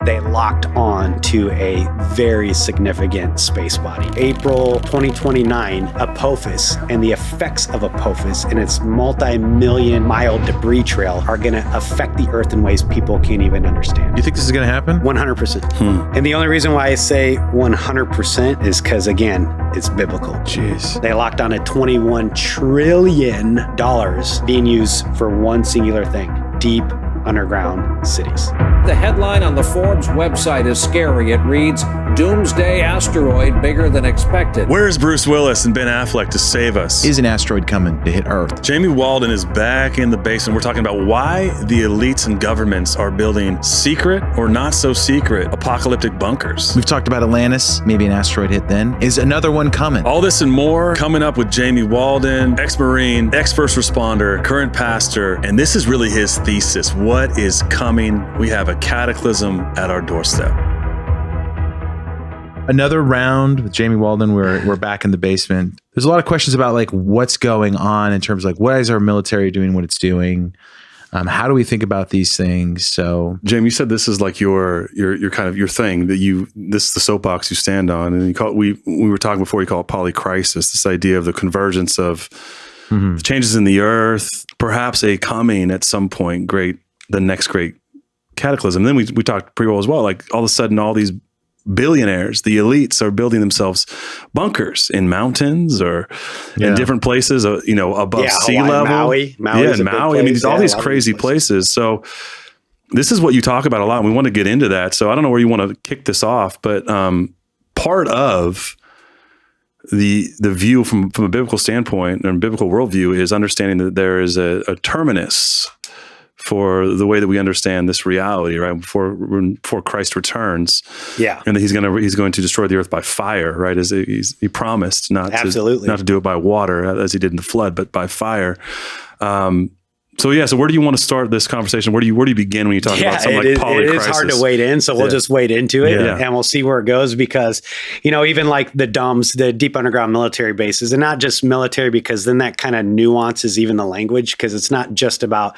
they locked on to a very significant space body. April 2029, Apophis and the effects of Apophis and its multi-million mile debris trail are going to affect the Earth in ways people can't even understand. You think this is going to happen? 100%. And the only reason why I say 100% is because, again, it's biblical. Jeez. They locked on at $21 trillion being used for one singular thing: deep underground cities. The headline on the Forbes website is scary. It reads, Doomsday Asteroid Bigger Than Expected. Where's Bruce Willis and Ben Affleck to save us? Is an asteroid coming to hit Earth? Jamie Walden is back in the basement. We're talking about why the elites and governments are building secret or not so secret apocalyptic bunkers. We've talked about Atlantis, maybe an asteroid hit then. Is another one coming? All this and more coming up with Jamie Walden, ex-Marine, ex-first responder, current pastor, and this is really his thesis. What is coming? We have a cataclysm at our doorstep. Another round with Jamie Walden. We're back in the basement. There's a lot of questions about like what's going on in terms of like what is our military doing, what it's doing. How do we think about these things? So, Jamie, you said this is like your kind of your thing that this is the soapbox you stand on, and you call it, we were talking before. You call it polycrisis. This idea of the convergence of the changes in the earth, perhaps a coming at some point the next great cataclysm. And then we talked pre-roll as well. Like all of a sudden, all these billionaires, the elites, are building themselves bunkers in mountains or in different places, above sea level. Maui. And Maui. I mean, all these crazy places. So this is what you talk about a lot. And we want to get into that. So I don't know where you want to kick this off, but part of the view from a biblical standpoint and biblical worldview is understanding that there is a terminus for the way that we understand this reality, right? Before Christ returns, and that he's going to destroy the earth by fire, right? As he promised, not to do it by water as he did in the flood, but by fire. So where do you want to start this conversation? Where do you begin when you talk about something like polycrisis? It is hard to wade in, so we'll just wade into it and we'll see where it goes, because, even like the DUMBs, the deep underground military bases, and not just military, because then that kind of nuances even the language, because it's not just about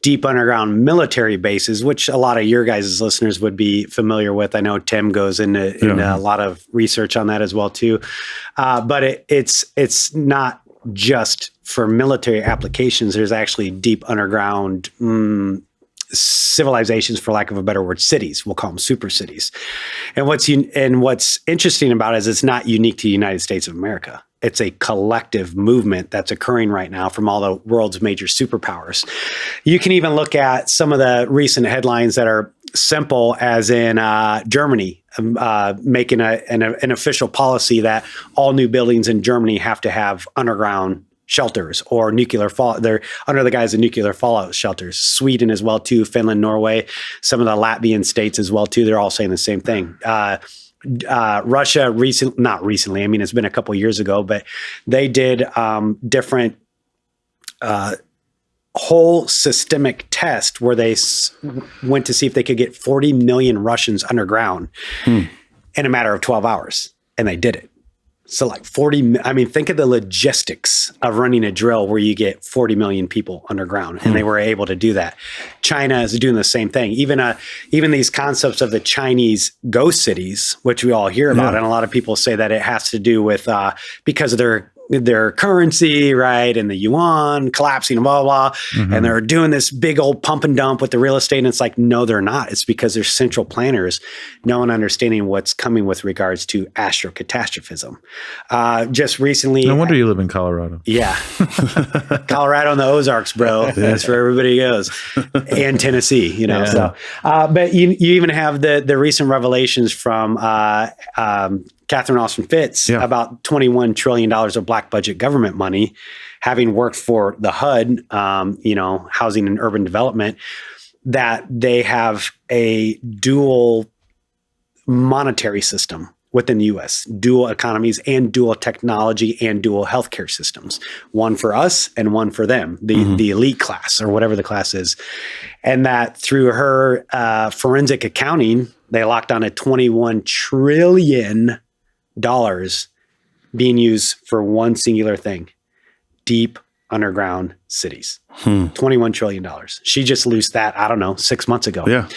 deep underground military bases, which a lot of your guys' listeners would be familiar with. I know Tim goes into a lot of research on that as well too. But it's not just for military applications. There's actually deep underground civilizations, for lack of a better word, cities. We'll call them super cities. And what's interesting about it is it's not unique to the United States of America. It's a collective movement that's occurring right now from all the world's major superpowers. You can even look at some of the recent headlines that are simple, as in Germany making an official policy that all new buildings in Germany have to have underground shelters or nuclear fallout. They're under the guise of nuclear fallout shelters. Sweden as well too, Finland, Norway, some of the Latvian states as well too. They're all saying the same thing. Russia not recently, I mean, it's been a couple years ago, but they did different whole systemic test where they went to see if they could get 40 million Russians underground in a matter of 12 hours. And they did it. So like 40, I mean, think of the logistics of running a drill where you get 40 million people underground, and they were able to do that. China is doing the same thing. Even these concepts of the Chinese ghost cities, which we all hear about, and a lot of people say that it has to do with because of their currency, right? And the yuan collapsing and blah, blah, blah. And they're doing this big old pump and dump with the real estate. And it's like, no, they're not. It's because they're central planners, no one understanding what's coming with regards to astrocatastrophism. Just recently. No wonder you live in Colorado. Yeah. Colorado and the Ozarks, bro. That's where everybody goes. And Tennessee, So, but you even have the recent revelations from Catherine Austin Fitts about $21 trillion of black budget government money, having worked for the HUD, Housing and Urban Development, that they have a dual monetary system within the U.S., dual economies and dual technology and dual healthcare systems, one for us and one for them, the elite class or whatever the class is. And that through her forensic accounting, they locked on a $21 trillion being used for one singular thing: deep underground cities. $21 trillion. She just loosed that, I don't know, 6 months ago. Yeah.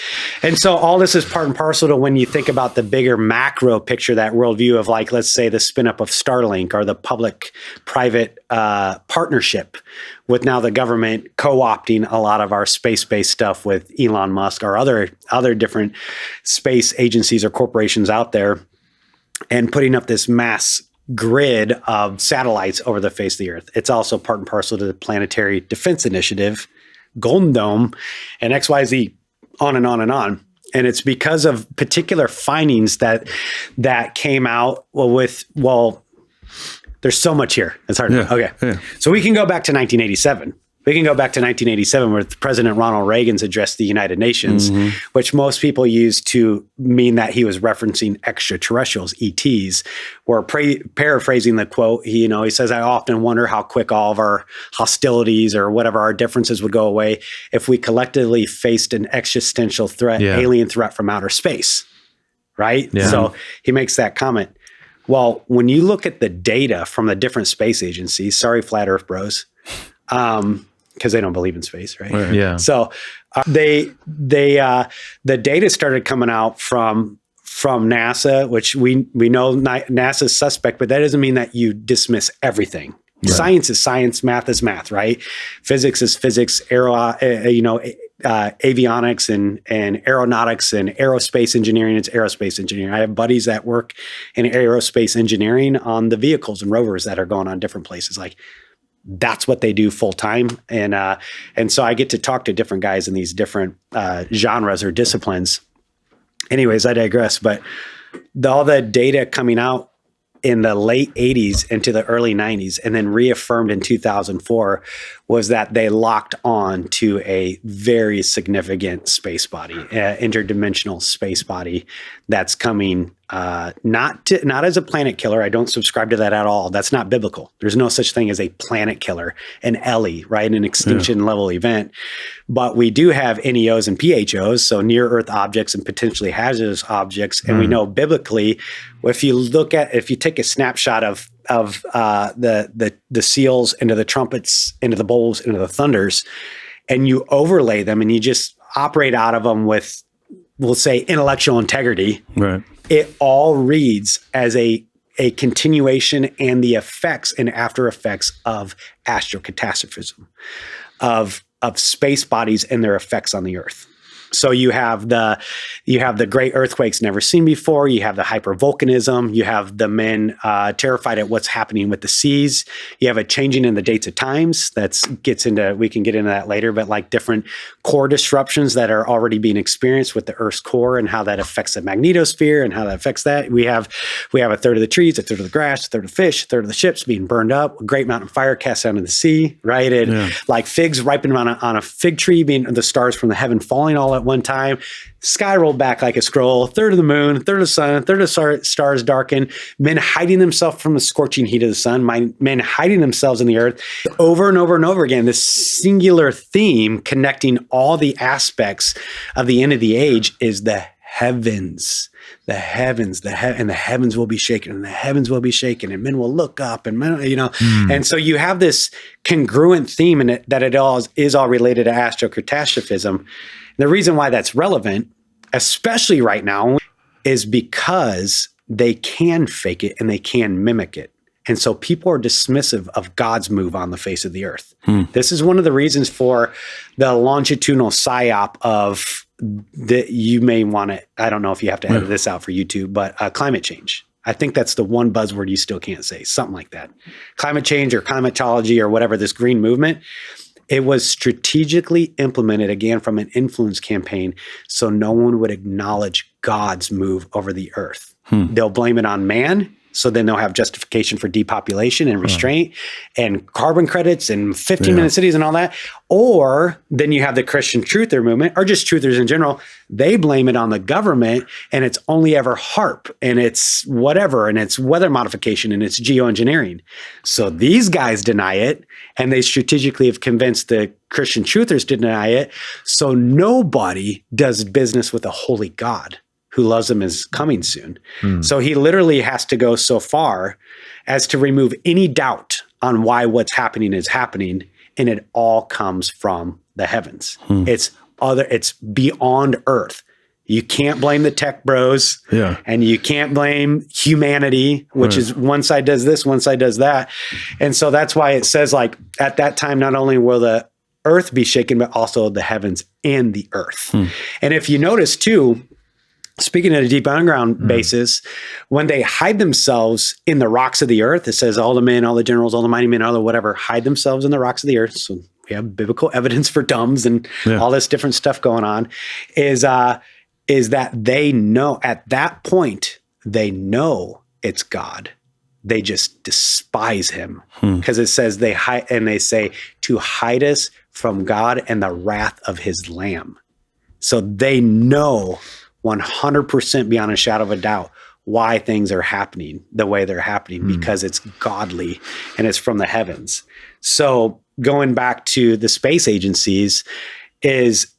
And so all this is part and parcel to when you think about the bigger macro picture, that worldview of like, let's say the spin up of Starlink or the public-private partnership with now the government co-opting a lot of our space-based stuff with Elon Musk or other different space agencies or corporations out there, and putting up this mass grid of satellites over the face of the earth. It's also part and parcel to the Planetary Defense Initiative, Golden Dome, and XYZ, on and on and on. And it's because of particular findings that came out there's so much here. It's hard. Okay. Yeah. So we can go back to 1987. Where President Ronald Reagan's addressed the United Nations, which most people use to mean that he was referencing extraterrestrials, ETs. Or paraphrasing the quote, he says, "I often wonder how quick all of our hostilities or whatever our differences would go away if we collectively faced an existential threat, alien threat from outer space." Right? Yeah. So he makes that comment. Well, when you look at the data from the different space agencies, sorry, flat Earth bros, because they don't believe in space, right? Yeah. So the data started coming out from NASA, which we know NASA's suspect, but that doesn't mean that you dismiss everything. Right. Science is science, math is math, right? Physics is physics, avionics and aeronautics and aerospace engineering, it's aerospace engineering. I have buddies that work in aerospace engineering on the vehicles and rovers that are going on different places. Like, that's what they do full time. And so I get to talk to different guys in these different genres or disciplines. Anyways, I digress, but all the data coming out in the late 80s into the early 90s and then reaffirmed in 2004 was that they locked on to a very significant space body, interdimensional space body that's coming not as a planet killer. I don't subscribe to that at all. That's not biblical. There's no such thing as a planet killer, an ELE, right? An extinction level event. But we do have NEOs and PHOs, so near Earth objects and potentially hazardous objects. And we know biblically, if you take a snapshot of the seals into the trumpets, into the bowls, into the thunders, and you overlay them and you just operate out of them with, we'll say, intellectual integrity, right? It all reads as a continuation and the effects and after effects of astrocatastrophism, of space bodies and their effects on the Earth. So you have the great earthquakes never seen before. You have the hypervolcanism. You have the men terrified at what's happening with the seas. You have a changing in the dates of times. We can get into that later, but like different core disruptions that are already being experienced with the Earth's core and how that affects the magnetosphere and how that affects that. We have a third of the trees, a third of the grass, a third of the fish, a third of the ships being burned up, a great mountain fire cast down in the sea, right? And like figs ripening on a fig tree, being the stars from the heaven falling all at one time, sky rolled back like a scroll, third of the moon, third of the sun, third of the stars darkened, men hiding themselves from the scorching heat of the sun, men hiding themselves in the earth, over and over and over again, this singular theme connecting all the aspects of the end of the age is the heavens. The heavens will be shaken, and the heavens will be shaken, and men will look up, and men, and so you have this congruent theme in it that it all is all related to astrocatastrophism. The reason why that's relevant, especially right now, is because they can fake it and they can mimic it. And so people are dismissive of God's move on the face of the earth. This is one of the reasons for the longitudinal psyop of you may want to, I don't know if you have to edit this out for YouTube, but climate change. I think that's the one buzzword you still can't say, something like that. Climate change or climatology or whatever, this green movement. It was strategically implemented, again, from an influence campaign, so no one would acknowledge God's move over the earth. They'll blame it on man, so then they'll have justification for depopulation and restraint and carbon credits and 15-minute cities and all that. Or then you have the Christian truther movement, or just truthers in general. They blame it on the government, and it's only ever HARP, and it's whatever, and it's weather modification, and it's geoengineering. So these guys deny it, and they strategically have convinced the Christian truthers to deny it. So nobody does business with a holy God who loves them is coming soon. So he literally has to go so far as to remove any doubt on why what's happening is happening. And it all comes from the heavens. It's beyond earth. You can't blame the tech bros, and you can't blame humanity, which is one side does this, one side does that. And so that's why it says, like, at that time, not only will the earth be shaken, but also the heavens and the earth. And if you notice too, speaking of the deep underground bases, when they hide themselves in the rocks of the earth, it says all the men, all the generals, all the mighty men, all the whatever, hide themselves in the rocks of the earth. So we have biblical evidence for dumbs and all this different stuff going on, is that they know at that point, they know it's God. They just despise him, because it says they hide, and they say to hide us from God and the wrath of his Lamb. So they know 100% beyond a shadow of a doubt why things are happening the way they're happening, because it's godly and it's from the heavens. So going back to the space agencies, is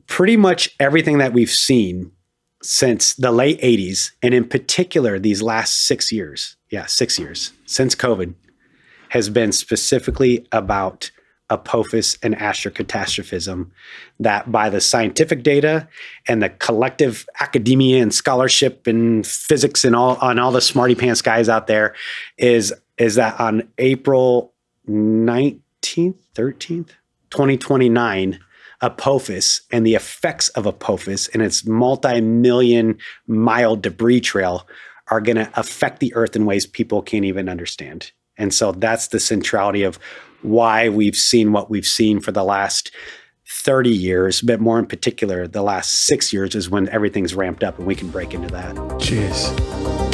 pretty much everything that we've seen since the late 80s, and in particular these last 6 years, 6 years since COVID, has been specifically about Apophis and astrocatastrophism, that by the scientific data and the collective academia and scholarship and physics and all the smarty pants guys out there, is that on April 19th, 13th, 2029, Apophis and the effects of Apophis and its multi-million mile debris trail are going to affect the earth in ways people can't even understand. And so that's the centrality of why we've seen what we've seen for the last 30 years, but more in particular, the last 6 years is when everything's ramped up, and we can break into that. Jeez.